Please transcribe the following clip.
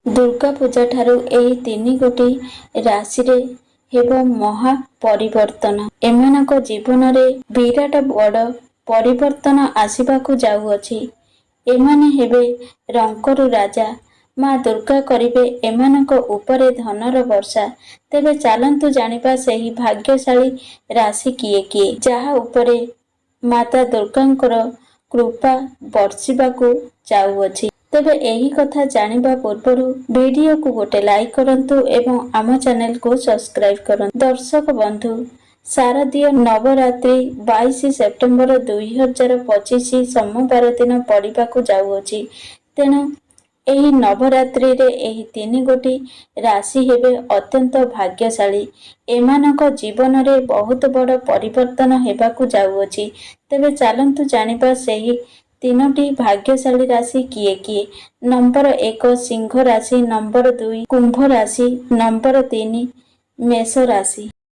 दुर्गा पूजा ठारू एही तीन गोटी राशि रे हेबो महा परिवर्तन। एमानक जीवन रे विराट बड़ परिवर्तन आसिबाकु जाउअछि। एमाने हेबे रंकरु राजा। माँ दुर्गा करिबे एमानक उपरे धनर वर्षा। तेबे चालंतु जानिबा सेही भाग्यशाली राशि किए किए जाहा उपरे माता दुर्गांकर कृपा वर्षिबाकु जाउअछि। तेबे एही कथा जानिबा पूर्वरु वीडियो को गोटे लाइक करंतु एवं आम चैनल को सब्सक्राइब करंतु। दर्शक बंधु, शारदीय नवरात्रि 22 सेप्टेम्बर 2025 सोमवार दिन पड़िबाकु जाउअछि। तेणु एही नवरात्रि रे एही तीन गोटी राशि हेबे अत्यंत भाग्यशाली। एमानक जीवन रे बहुत बड़ परिवर्तन हेबाकु जाउअछि। तेबे चालंतु जानिबा सेही तीनोटी भाग्यशाली राशि किए किए। नंबर 1 सिंह राशि, नंबर 2 कुंभ राशि, नंबर 3 मेष राशि।